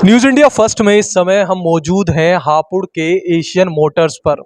News India first में इस समय हम मौजूद हैं हापुड़ के एशियन मोटर्स पर।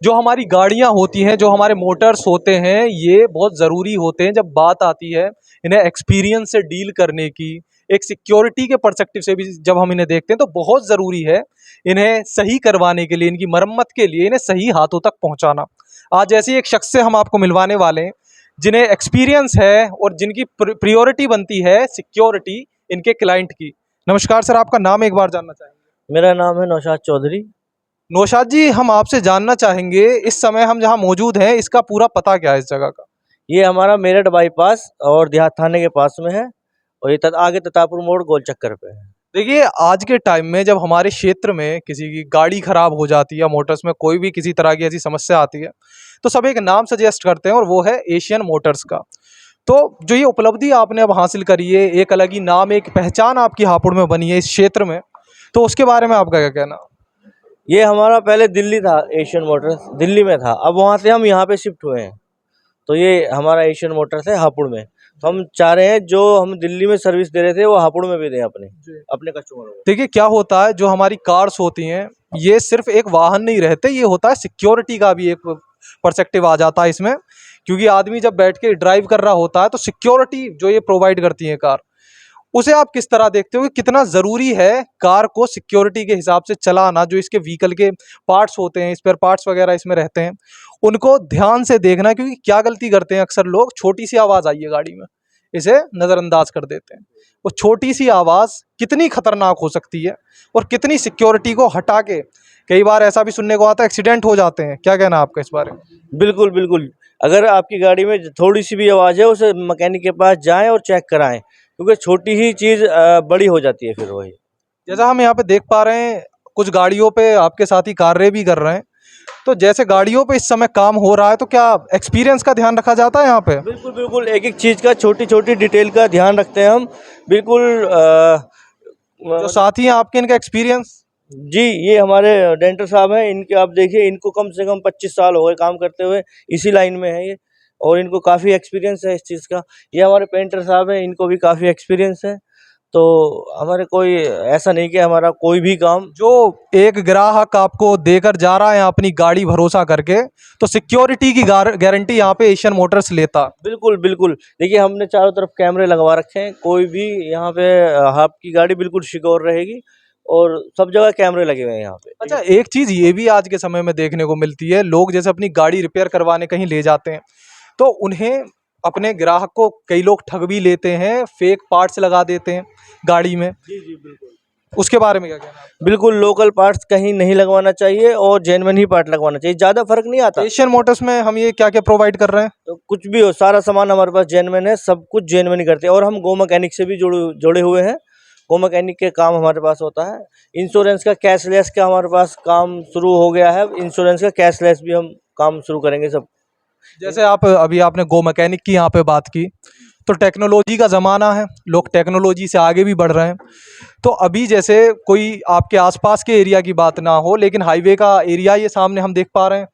जो हमारी गाड़ियां होती हैं, जो हमारे मोटर्स होते हैं, ये बहुत ज़रूरी होते हैं जब बात आती है इन्हें एक्सपीरियंस से डील करने की। एक सिक्योरिटी के पर्सपेक्टिव से भी जब हम इन्हें देखते हैं तो बहुत ज़रूरी है इन्हें सही करवाने के लिए, इनकी मरम्मत के लिए इन्हें सही हाथों तक पहुँचाना। आज ऐसे एक शख्स से हम आपको मिलवाने वाले हैं जिन्हें एक्सपीरियंस है और जिनकी प्रियोरिटी बनती है सिक्योरिटी इनके क्लाइंट की। नमस्कार सर, आपका नाम एक बार जानना चाहेंगे? मेरा नाम है नौशाद चौधरी। नौशाद जी, हम आपसे जानना चाहेंगे इस समय हम जहां मौजूद हैं इसका पूरा पता क्या है इस जगह का? ये हमारा मेरठ बाईपास और देहात थाने के पास में है और ये आगे ततापुर मोड़ गोल चक्कर पे है। देखिए, आज के टाइम में जब हमारे क्षेत्र में किसी की गाड़ी खराब हो जाती है या मोटर्स में कोई भी किसी तरह की ऐसी समस्या आती है तो सब एक नाम सजेस्ट करते हैं और वो है एशियन मोटर्स का। तो जो ये उपलब्धि आपने अब हासिल करी है, एक अलग ही नाम, एक पहचान आपकी हापुड़ में बनी है इस क्षेत्र में, तो उसके बारे में आपका क्या कहना? ये हमारा पहले दिल्ली था, एशियन मोटर्स दिल्ली में था। अब वहाँ से हम यहाँ पे शिफ्ट हुए हैं, तो ये हमारा एशियन मोटर्स है हापुड़ में। तो हम चाह रहे हैं जो हम दिल्ली में सर्विस दे रहे थे वो हापुड़ में भी दें अपने कस्टमरों को। देखिए, क्या होता है, जो हमारी कार्स होती हैं ये सिर्फ एक वाहन नहीं रहते, ये होता है सिक्योरिटी का भी एक पर्सपेक्टिव आ जाता है इसमें। क्योंकि आदमी जब बैठ के ड्राइव कर रहा होता है तो सिक्योरिटी जो ये प्रोवाइड करती है कार, उसे आप किस तरह देखते हो कि कितना ज़रूरी है कार को सिक्योरिटी के हिसाब से चलाना? जो इसके व्हीकल के पार्ट्स होते हैं, स्पेयर पार्ट्स वगैरह इसमें रहते हैं, उनको ध्यान से देखना। क्योंकि क्या गलती करते हैं अक्सर लोग, छोटी सी आवाज़ आई है गाड़ी में, इसे नज़रअंदाज कर देते हैं। वो छोटी सी आवाज़ कितनी खतरनाक हो सकती है और कितनी सिक्योरिटी को हटा के, कई बार ऐसा भी सुनने को आता है एक्सीडेंट हो जाते हैं। क्या कहना है आपका इस बारे में? बिल्कुल बिल्कुल, अगर आपकी गाड़ी में थोड़ी सी भी आवाज़ है उसे मैकेनिक के पास जाएं और चेक कराएं, क्योंकि छोटी ही चीज़ बड़ी हो जाती है फिर वही। जैसा हम यहाँ पे देख पा रहे हैं, कुछ गाड़ियों पे आपके साथी कार्य भी कर रहे हैं, तो जैसे गाड़ियों पे इस समय काम हो रहा है तो क्या एक्सपीरियंस का ध्यान रखा जाता है यहाँ पे? बिल्कुल बिल्कुल, एक एक चीज़ का, छोटी छोटी डिटेल का ध्यान रखते हैं हम। बिल्कुल जो साथी हैं आपके, इनका एक्सपीरियंस? जी, ये हमारे डेंटर साहब हैं, इनके आप देखिए, इनको कम से कम 25 साल हो गए काम करते हुए, इसी लाइन में है ये, और इनको काफ़ी एक्सपीरियंस है इस चीज़ का। ये हमारे पेंटर साहब हैं, इनको भी काफ़ी एक्सपीरियंस है। तो हमारे कोई ऐसा नहीं कि हमारा कोई भी काम। जो एक ग्राहक आपको देकर जा रहा है अपनी गाड़ी भरोसा करके, तो सिक्योरिटी की गारंटी यहाँ पे एशियन मोटर्स लेता। बिल्कुल बिल्कुल, देखिए हमने चारों तरफ कैमरे लगवा रखे हैं, कोई भी यहाँ पे आपकी गाड़ी बिल्कुल सिक्योर रहेगी और सब जगह कैमरे लगे हुए हैं यहाँ पे। अच्छा, एक चीज़ ये भी आज के समय में देखने को मिलती है, लोग जैसे अपनी गाड़ी रिपेयर करवाने कहीं ले जाते हैं तो उन्हें, अपने ग्राहक को कई लोग ठग भी लेते हैं, फेक पार्ट्स लगा देते हैं गाड़ी में। जी जी बिल्कुल। उसके बारे में क्या कहना है? बिल्कुल, लोकल पार्ट्स कहीं नहीं लगवाना चाहिए और जेन्युइन ही पार्ट लगवाना चाहिए, ज़्यादा फर्क नहीं आता। एशियन मोटर्स में हम ये क्या क्या प्रोवाइड कर रहे हैं? तो कुछ भी हो, सारा सामान हमारे पास जेन्युइन है, सब कुछ जेन्युइन ही करते हैं, और हम गो मैकेनिक से भी जुड़े हुए हैं। गो मैकेनिक के काम हमारे पास होता है। इंश्योरेंस का, कैशलेस का हमारे पास काम शुरू हो गया है। इंश्योरेंस का कैशलेस भी हम काम शुरू करेंगे सब। जैसे आप अभी आपने गो मैकेनिक की यहाँ पे बात की, तो टेक्नोलॉजी का ज़माना है, लोग टेक्नोलॉजी से आगे भी बढ़ रहे हैं। तो अभी जैसे कोई आपके आसपास के एरिया की बात ना हो, लेकिन हाईवे का एरिया ये सामने हम देख पा रहे हैं,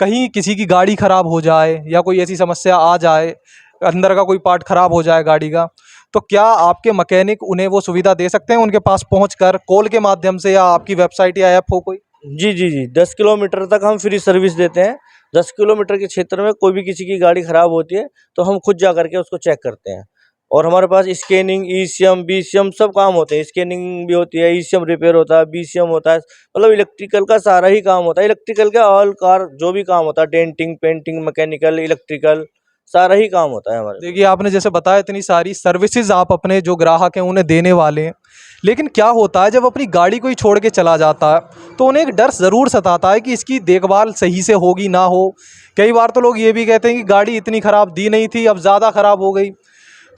कहीं किसी की गाड़ी ख़राब हो जाए या कोई ऐसी समस्या आ जाए, अंदर का कोई पार्ट ख़राब हो जाए गाड़ी का, तो क्या आपके मैकेनिक उन्हें वो सुविधा दे सकते हैं उनके पास पहुंचकर, कॉल के माध्यम से, या आपकी वेबसाइट या ऐप हो कोई? जी जी जी, 10 किलोमीटर तक हम फ्री सर्विस देते हैं। 10 किलोमीटर के क्षेत्र में कोई भी किसी की गाड़ी खराब होती है तो हम खुद जा करके उसको चेक करते हैं। और हमारे पास स्कैनिंग, ईसीएम, बीसीएम सब काम होते हैं। स्कैनिंग भी होती है, ईसीएम रिपेयर होता है, बीसीएम होता है, मतलब इलेक्ट्रिकल का सारा ही काम होता है। इलेक्ट्रिकल का ऑल कार जो भी काम होता है, डेंटिंग, पेंटिंग, मैकेनिकल, इलेक्ट्रिकल, सारा ही काम होता है हमारे। देखिए, आपने जैसे बताया इतनी सारी सर्विसेज आप अपने जो ग्राहक हैं उन्हें देने वाले हैं, लेकिन क्या होता है जब अपनी गाड़ी कोई छोड़ के चला जाता है तो उन्हें एक डर ज़रूर सताता है कि इसकी देखभाल सही से होगी ना हो। कई बार तो लोग ये भी कहते हैं कि गाड़ी इतनी ख़राब दी नहीं थी, अब ज़्यादा ख़राब हो गई।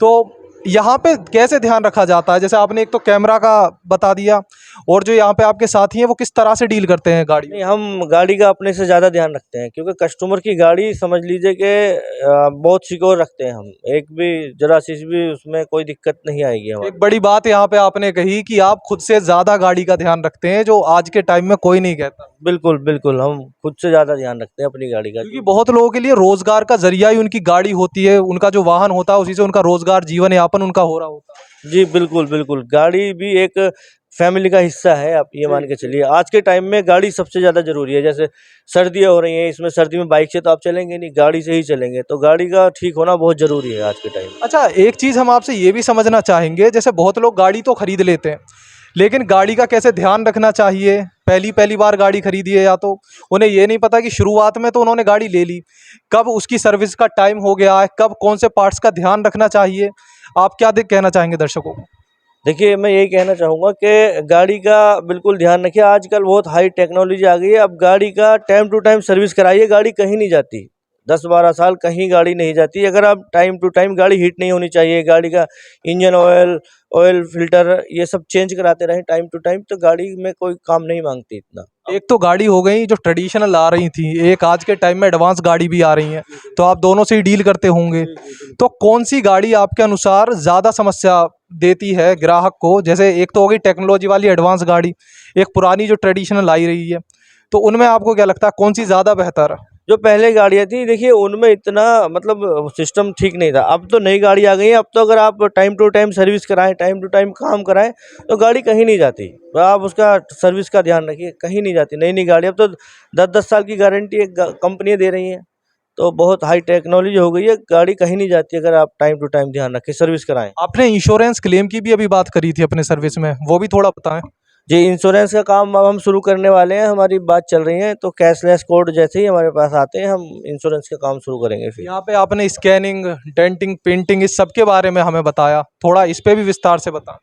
तो यहाँ पे कैसे ध्यान रखा जाता है? जैसे आपने एक तो कैमरा का बता दिया, और जो यहाँ पे आपके साथी हैं वो किस तरह से डील करते हैं गाड़ी? नहीं, हम गाड़ी का अपने से ज़्यादा ध्यान रखते हैं, क्योंकि कस्टमर की गाड़ी समझ लीजिए कि बहुत सिक्योर रखते हैं हम। एक भी जरा सी भी उसमें कोई दिक्कत नहीं आएगी हमारी। एक बड़ी बात यहाँ पे आपने कही कि आप खुद से ज़्यादा गाड़ी का ध्यान रखते हैं, जो आज के टाइम में कोई नहीं कहता। बिल्कुल बिल्कुल, हम खुद से ज़्यादा ध्यान रखते हैं अपनी गाड़ी का। क्योंकि बहुत लोगों के लिए रोजगार का जरिया ही उनकी गाड़ी होती है, उनका जो वाहन होता है उसी से उनका रोजगार, जीवन यापन उनका हो रहा होता है। जी बिल्कुल बिल्कुल, गाड़ी भी एक फैमिली का हिस्सा है, आप ये मान के चलिए। आज के टाइम में गाड़ी सबसे ज़्यादा ज़रूरी है। जैसे सर्दियाँ हो रही हैं, इसमें सर्दी में बाइक से तो आप चलेंगे नहीं, गाड़ी से ही चलेंगे, तो गाड़ी का ठीक होना बहुत ज़रूरी है आज के टाइम में। अच्छा, एक चीज़ हम आपसे ये भी समझना चाहेंगे, जैसे बहुत लोग गाड़ी तो खरीद लेते हैं, लेकिन गाड़ी का कैसे ध्यान रखना चाहिए? पहली पहली बार गाड़ी खरीदी है या तो उन्हें ये नहीं पता कि शुरुआत में तो उन्होंने गाड़ी ले ली, कब उसकी सर्विस का टाइम हो गया है, कब कौन से पार्ट्स का ध्यान रखना चाहिए? आप क्या कहना चाहेंगे दर्शकों को? देखिए, मैं यही कहना चाहूँगा कि गाड़ी का बिल्कुल ध्यान रखिए। आजकल बहुत हाई टेक्नोलॉजी आ गई है, अब गाड़ी का टाइम टू टाइम सर्विस कराइए, गाड़ी कहीं नहीं जाती। 10-12 साल कहीं गाड़ी नहीं जाती। अगर आप टाइम टू टाइम, गाड़ी हीट नहीं होनी चाहिए, गाड़ी का इंजन ऑयल, ऑयल फ़िल्टर ये सब चेंज कराते रहें टाइम टू टाइम, तो गाड़ी में कोई काम नहीं माँगती इतना। एक तो गाड़ी हो गई जो ट्रेडिशनल आ रही थी, एक आज के टाइम में एडवांस गाड़ी भी आ रही हैं, तो आप दोनों से ही डील करते होंगे। तो कौन सी गाड़ी आपके अनुसार ज़्यादा समस्या देती है ग्राहक को? जैसे एक तो होगी टेक्नोलॉजी वाली एडवांस गाड़ी, एक पुरानी जो ट्रेडिशनल आई रही है, तो उनमें आपको क्या लगता है कौन सी ज़्यादा बेहतर है? जो पहले गाड़ियाँ थी, देखिए उनमें इतना मतलब सिस्टम ठीक नहीं था। अब तो नई गाड़ी आ गई है, अब तो अगर आप टाइम टू टाइम सर्विस कराएँ, टाइम टू टाइम काम कराएँ, तो गाड़ी कहीं नहीं जाती। तो आप उसका सर्विस का ध्यान रखिए, कहीं नहीं जाती। नई-नई गाड़ी अब तो 10-10 साल की गारंटी एक कंपनियाँ दे रही हैं, तो बहुत हाई टेक्नोलॉजी हो गई है, गाड़ी कहीं नहीं जाती अगर आप टाइम टू टाइम ध्यान रखें, सर्विस कराएँ। आपने इंश्योरेंस क्लेम की भी अभी बात करी थी अपने सर्विस में, वो भी थोड़ा बताएं। जी, इंश्योरेंस का काम अब हम शुरू करने वाले हैं, हमारी बात चल रही है, तो कैशलेस कोड जैसे ही हमारे पास आते हैं, हम इंश्योरेंस का काम शुरू करेंगे फिर। यहाँ पे आपने स्कैनिंग, डेंटिंग, पेंटिंग इस सब के बारे में हमें बताया, थोड़ा इस पे भी विस्तार से बताएं।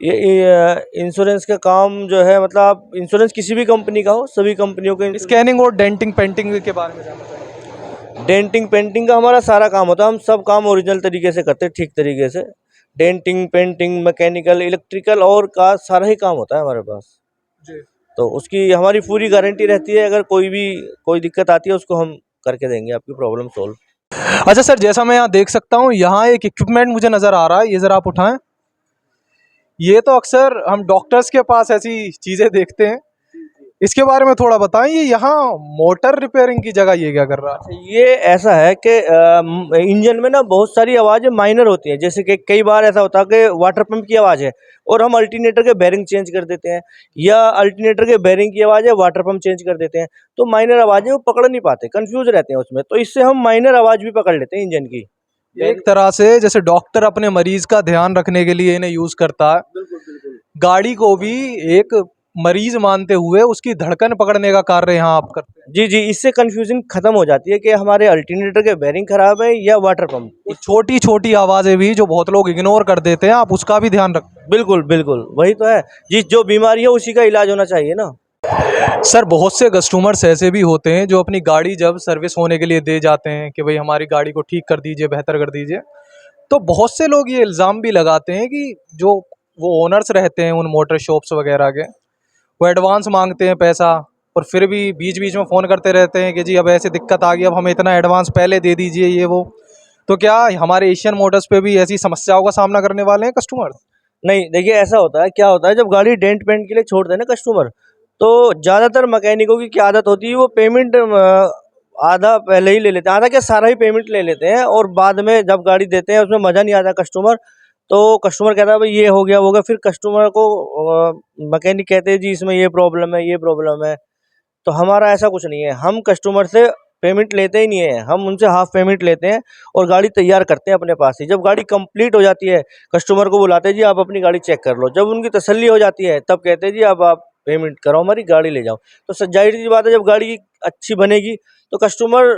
ये इंश्योरेंस का काम जो है, मतलब आप इंश्योरेंस किसी भी कंपनी का हो, सभी कंपनियों के स्कैनिंग और डेंटिंग पेंटिंग के बारे में जानना चाहेंगे। डेंटिंग पेंटिंग का हमारा सारा काम होता है। हम सब काम ओरिजिनल तरीके से करते हैं, ठीक तरीके से। डेंटिंग, पेंटिंग, मैकेनिकल, इलेक्ट्रिकल और का सारा ही काम होता है हमारे पास। जी। तो उसकी हमारी पूरी गारंटी रहती है। अगर कोई दिक्कत आती है, उसको हम करके देंगे आपकी प्रॉब्लम सॉल्व। अच्छा सर, जैसा मैं यहाँ देख सकता हूँ, यहाँ एक इक्विपमेंट मुझे नज़र आ रहा है, ये ज़रा आप उठाएं। ये तो अक्सर हम डॉक्टर्स के पास ऐसी चीज़ें देखते हैं, इसके बारे में थोड़ा बताएं। ये यहाँ मोटर रिपेयरिंग की जगह ये क्या कर रहा है? ये ऐसा है कि इंजन में ना बहुत सारी आवाज़ें माइनर होती हैं। जैसे कि कई बार ऐसा होता है कि वाटर पंप की आवाज़ है और हम अल्टरनेटर के बेरिंग चेंज कर देते हैं, या अल्टरनेटर के बेरिंग की आवाज़ है, वाटर पंप चेंज कर देते हैं, तो माइनर आवाज़ें वो पकड़ नहीं पाते, कंफ्यूज रहते हैं उसमें। तो इससे हम माइनर आवाज़ भी पकड़ लेते हैं इंजन की। एक तरह से जैसे डॉक्टर अपने मरीज का ध्यान रखने के लिए इन्हें यूज़ करता है, बिल्कुल बिल्कुल। गाड़ी को भी एक मरीज मानते हुए उसकी धड़कन पकड़ने का कार्य यहाँ आप करते हैं। जी जी, इससे कंफ्यूजन खत्म हो जाती है कि हमारे अल्टरनेटर के बेरिंग खराब है या वाटर पंप। वो छोटी छोटी आवाज़ें भी जो बहुत लोग इग्नोर कर देते हैं, आप उसका भी ध्यान रखते बिल्कुल बिल्कुल, वही तो है। जिस जो बीमारी है उसी का इलाज होना चाहिए ना। हैं। सर, बहुत से कस्टमर्स ऐसे भी होते हैं जो अपनी गाड़ी जब सर्विस होने के लिए दे जाते हैं कि भाई हमारी गाड़ी को ठीक कर दीजिए, बेहतर कर दीजिए, तो बहुत से लोग ये इल्ज़ाम भी लगाते हैं कि जो वो ओनर्स रहते हैं उन मोटर शॉप्स वगैरह के, वो एडवांस मांगते हैं पैसा, और फिर भी बीच बीच में फ़ोन करते रहते हैं कि जी अब ऐसे दिक्कत आ गई, अब हमें इतना एडवांस पहले दे दीजिए, ये वो। तो क्या हमारे एशियन मोटर्स पे भी ऐसी समस्याओं का सामना करने वाले हैं कस्टमर? नहीं, देखिए ऐसा होता है, क्या होता है, जब गाड़ी डेंट पेंट के लिए छोड़ते हैं ना कस्टमर, तो ज़्यादातर मैकेनिकों की क्या आदत होती है, वो पेमेंट आधा पहले ही ले लेते हैं, आधा क्या सारा ही पेमेंट ले लेते हैं, और बाद में जब गाड़ी देते हैं उसमें मज़ा नहीं आता कस्टमर। तो कस्टमर कहता है भाई ये हो गया वो हो गया, फिर कस्टमर को मैकेनिक कहते हैं जी इसमें ये प्रॉब्लम है, ये प्रॉब्लम है। तो हमारा ऐसा कुछ नहीं है, हम कस्टमर से पेमेंट लेते ही नहीं है, हम उनसे हाफ पेमेंट लेते हैं और गाड़ी तैयार करते हैं अपने पास ही। जब गाड़ी कंप्लीट हो जाती है, कस्टमर को बुलाते हैं जी आप अपनी गाड़ी चेक कर लो। जब उनकी तसल्ली हो जाती है, तब कहते हैं जी अब आप पेमेंट करो, हमारी गाड़ी ले जाओ। तो जाहिर सी बात है, जब गाड़ी अच्छी बनेगी तो कस्टमर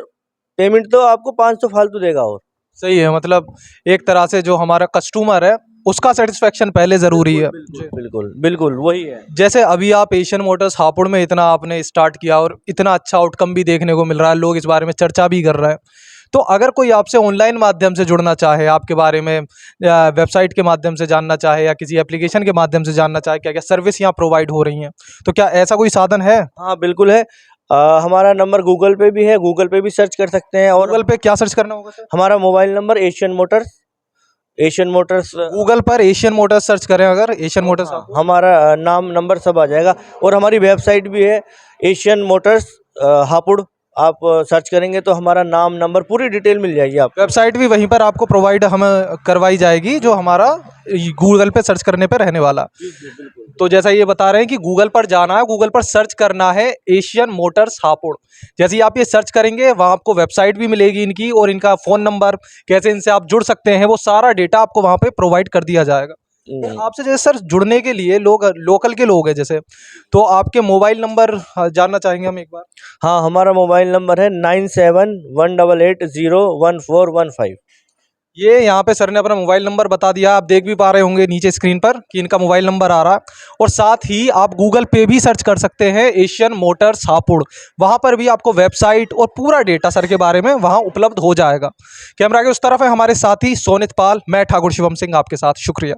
पेमेंट तो आपको 500 फालतू देगा। और सही है, मतलब एक तरह से जो हमारा कस्टमर है उसका सेटिस्फेक्शन पहले ज़रूरी है। जी। बिल्कुल बिल्कुल वही है। जैसे अभी आप एशियन मोटर्स हापुड़ में इतना आपने स्टार्ट किया और इतना अच्छा आउटकम भी देखने को मिल रहा है, लोग इस बारे में चर्चा भी कर रहे हैं, तो अगर कोई आपसे ऑनलाइन माध्यम से जुड़ना चाहे, आपके बारे में या वेबसाइट के माध्यम से जानना चाहे या किसी एप्लीकेशन के माध्यम से जानना चाहे, क्या क्या सर्विस यहाँ प्रोवाइड हो रही हैं, तो क्या ऐसा कोई साधन है? हाँ बिल्कुल है। हमारा नंबर गूगल पे भी है, गूगल पे भी सर्च कर सकते हैं। और गूगल पे क्या सर्च करना होगा सर? हमारा mobile number Asian Motors Google पर एशियन मोटर्स सर्च करें, अगर एशियन मोटर्स हमारा नाम नंबर सब आ जाएगा। और हमारी वेबसाइट भी है एशियन मोटर्स हापुड़। आप सर्च करेंगे तो हमारा नाम नंबर पूरी डिटेल मिल जाएगी आपको। वेबसाइट भी वहीं पर आपको प्रोवाइड हमें करवाई जाएगी, जो हमारा गूगल पे सर्च करने पे रहने वाला। तो जैसा ये बता रहे हैं कि गूगल पर जाना है, गूगल पर सर्च करना है एशियन मोटर्स हापुड़। जैसे ही आप ये सर्च करेंगे वहाँ आपको वेबसाइट भी मिलेगी इनकी, और इनका फ़ोन नंबर, कैसे इनसे आप जुड़ सकते हैं, वो सारा डेटा आपको वहाँ पे प्रोवाइड कर दिया जाएगा। तो आपसे जैसे सर जुड़ने के लिए लोग लोकल के लोग हैं जैसे, तो आपके मोबाइल नंबर जानना चाहेंगे हम एक बार। हाँ, हमारा मोबाइल नंबर है 9718801415। ये यहाँ पे सर ने अपना मोबाइल नंबर बता दिया, आप देख भी पा रहे होंगे नीचे स्क्रीन पर कि इनका मोबाइल नंबर आ रहा है। और साथ ही आप गूगल पे भी सर्च कर सकते हैं एशियन मोटर्स हापुड़, वहाँ पर भी आपको वेबसाइट और पूरा डेटा सर के बारे में वहाँ उपलब्ध हो जाएगा। कैमरा के उस तरफ है हमारे साथी सोनित पाल, मैं ठाकुर शिवम सिंह आपके साथ, शुक्रिया।